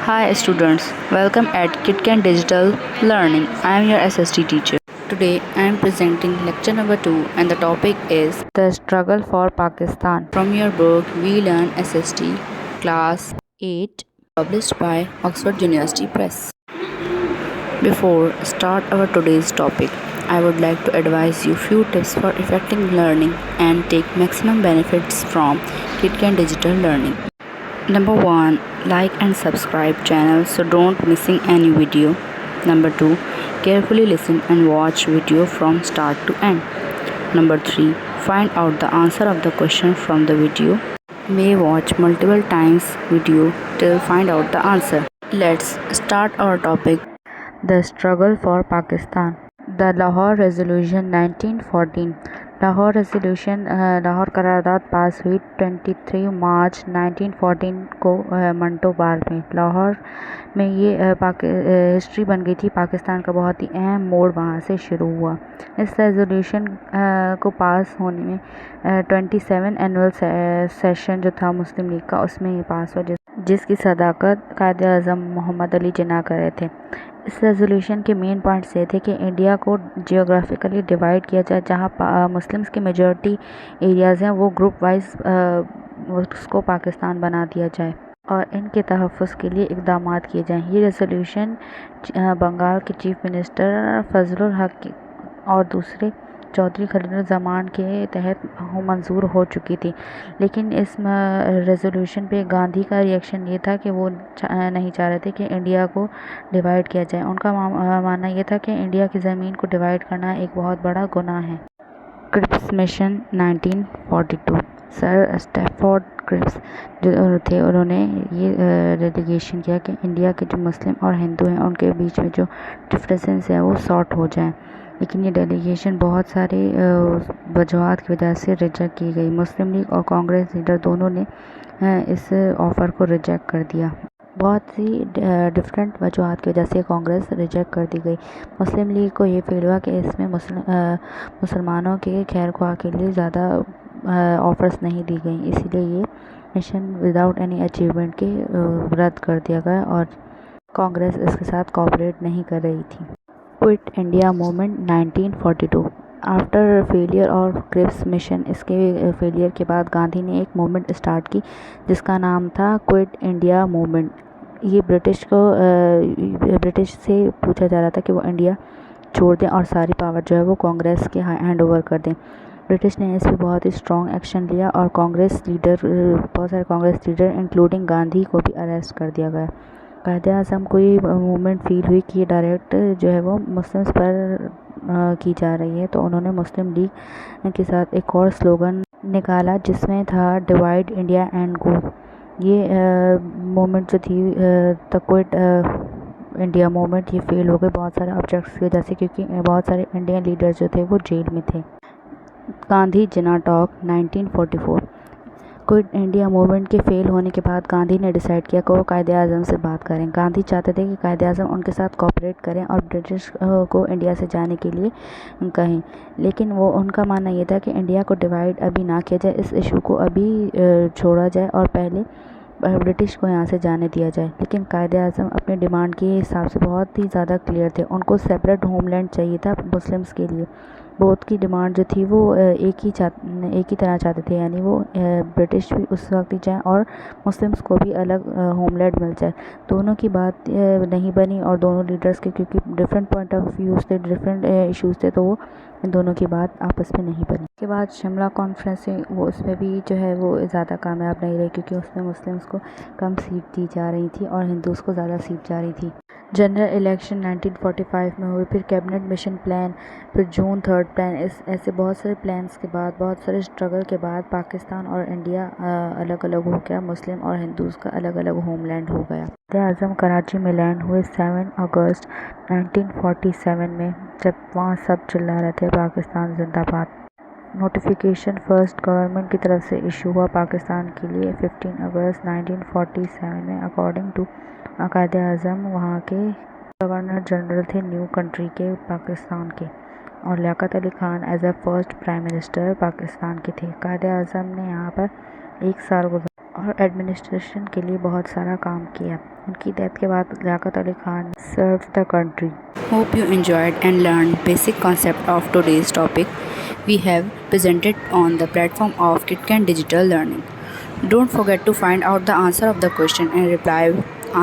Hi students, welcome at KitKan Digital Learning. I am your SST teacher. Today I am presenting lecture number 2 and the topic is The Struggle for Pakistan. From your book We Learn SST Class 8 published by Oxford University Press. Before start our today's topic, I would like to advise you few tips for effective learning and take maximum benefits from KitKan Digital Learning. Number 1, like and subscribe channel so don't missing any video. Number 2, carefully listen and watch video from start to end. Number 3, find out the answer of the question from the video. May watch multiple times video till find out the answer. Let's start our topic. The struggle for Pakistan. The Lahore Resolution 1914. Lahore करारदाद पास हुई 23 मार्च 1914 को मंटो बार में। लाहौर में ये history बन गई थी पाकिस्तान का बहुत ही अहम मोड़ वहाँ से शुरू हुआ। इस रेजोल्यूशन को पास होने में 27 एनुअल सेशन जो था मुस्लिम लीग का उसमें ये पास हुआ, जिसकी सदाकत कायद आज़म मोहम्मद अली जिन्ना कर रहे थे। इस रेजोल्यूशन के मेन पॉइंट्स ये थे कि इंडिया को जियोग्राफिकली डिवाइड किया जाए, जहाँ मुस्लिम्स की मेजॉरिटी एरियाज़ हैं वो ग्रुप वाइज उसको पाकिस्तान बना दिया जाए और इनके तहफ़्फ़ुज़ के लिए इक़दाम किए जाएँ। ये रेजोल्यूशन बंगाल के चीफ मिनिस्टर फजलुल हक और दूसरे चौधरी खलीलुज़्ज़मान के तहत मंजूर हो चुकी थी, लेकिन इस रेजोल्यूशन पे गांधी का रिएक्शन ये था कि वो नहीं चाह रहे थे कि इंडिया को डिवाइड किया जाए। उनका मानना ये था कि इंडिया की ज़मीन को डिवाइड करना एक बहुत बड़ा गुनाह है। Cripps mission 1942। Sir Stafford Cripps जो थे उन्होंने ये डेलीगेशन किया कि इंडिया के जो मुस्लिम और हिंदू हैं उनके बीच में जो डिफरेंसेस हैं वो सॉर्ट हो जाएं, लेकिन ये डेलीगेशन बहुत सारे वजूहात की वजह से रिजेक्ट की गई। मुस्लिम लीग और कांग्रेस लीडर दोनों ने इस ऑफ़र को रिजेक्ट कर दिया। बहुत सी डिफरेंट वजूहात की वजह से कांग्रेस रिजेक्ट कर दी गई। मुस्लिम लीग को ये फील हुआ कि इसमें मुसलमानों के खैर ख्वाह के लिए ज़्यादा ऑफ़र्स नहीं दी गई, इसीलिए ये मिशन विदाउट एनी अचीवमेंट के रद्द कर दिया गया और कांग्रेस इसके साथ कोऑपरेट नहीं कर रही थी। Quit India movement 1942। After failure of Cripps mission, इसके फेलियर के बाद गांधी ने एक मूवमेंट स्टार्ट की जिसका नाम था क्विट इंडिया मूवमेंट। ये ब्रिटिश से पूछा जा रहा था कि वो इंडिया छोड़ दें और सारी पावर जो है वो कांग्रेस के हैंड ओवर कर दें। ब्रिटिश ने इस पर बहुत ही स्ट्रॉन्ग एक्शन लिया और बहुत सारे कांग्रेस लीडर इंक्लूडिंग गांधी को भी अरेस्ट कर दिया गया। कायदे आज़म को ये मूवमेंट फील हुई कि ये डायरेक्ट जो है वो मुस्लिम्स पर की जा रही है, तो उन्होंने मुस्लिम लीग के साथ एक और स्लोगन निकाला जिसमें था डिवाइड इंडिया एंड गो। ये मूवमेंट जो थी द क्विट इंडिया मूवमेंट ये फेल हो गई बहुत सारे ऑब्जेक्ट्स की वजह से, क्योंकि बहुत सारे इंडियन लीडर्स जो थे वो जेल में थे। गांधी जिन्ना टॉक 1944। क्विट इंडिया मूवमेंट के फेल होने के बाद गांधी ने डिसाइड किया कि वो कायदे आज़म से बात करें। गांधी चाहते थे कि कायदे आज़म उनके साथ कोऑपरेट करें और ब्रिटिश को इंडिया से जाने के लिए कहें, लेकिन उनका मानना ये था कि इंडिया को डिवाइड अभी ना किया जाए, इस इशू को अभी छोड़ा जाए और पहले ब्रिटिश को यहाँ से जाने दिया जाए। लेकिन कायदे आज़म अपने डिमांड के हिसाब से बहुत ही ज़्यादा क्लियर थे। उनको सेपरेट होमलैंड चाहिए था मुस्लिम्स के लिए। बोथ की डिमांड जो थी वो एक ही तरह चाहते थे, यानी वो ब्रिटिश भी उस वक्त ही जाए और मुस्लिम्स को भी अलग होमलैंड मिल जाए। दोनों की बात नहीं बनी और दोनों लीडर्स के क्योंकि डिफरेंट पॉइंट ऑफ व्यूज़ थे, डिफरेंट इश्यूज़ थे, तो वो इन दोनों की बात आपस में नहीं बनी। उसके बाद शिमला कॉन्फ्रेंस वो उसमें भी जो है वो ज़्यादा कामयाब नहीं रही, क्योंकि उसमें मुस्लिम्स को कम सीट दी जा रही थी और हिंदूज़ को ज़्यादा सीट जा रही थी। जनरल इलेक्शन 1945 में हुई, फिर कैबिनेट मिशन प्लान, फिर जून 3 प्लान। ऐसे बहुत सारे प्लान्स के बाद, बहुत सारे स्ट्रगल के बाद पाकिस्तान और इंडिया अलग अलग हो गया, मुस्लिम और हिंदूज़ का अलग अलग होमलैंड हो गया। कायदे आज़म कराची में लैंड हुए 7 अगस्त 1947 में, जब वहाँ सब चिल्ला रहे थे पाकिस्तान जिंदाबाद। नोटिफिकेशन फर्स्ट गवर्नमेंट की तरफ से इशू हुआ पाकिस्तान के लिए 15 अगस्त 1947 में। अकॉर्डिंग टू कायदे आज़म वहाँ के गवर्नर जनरल थे न्यू कंट्री के पाकिस्तान के, और Liaquat Ali Khan as a first prime minister Pakistan के थे। कायदे आज़म ने यहाँ पर 1 साल गुजारा। اور ایڈمنسٹریشن کے لیے بہت سارا کام کیا. ان کی ڈیتھ کے بعد Liaquat Ali Khan served the country. Hope you enjoyed and learned basic concept of today's topic we have presented on the platform of KitKat Digital Learning. Don't forget to find out the answer of the question and reply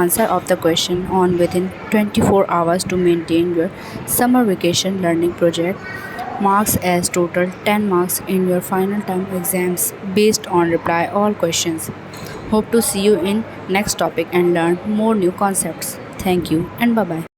answer of the question on within 24 hours to maintain your summer vacation learning project marks as total 10 marks in your final term exams based on reply all questions. Hope to see you in next topic and learn more new concepts. Thank you and bye bye.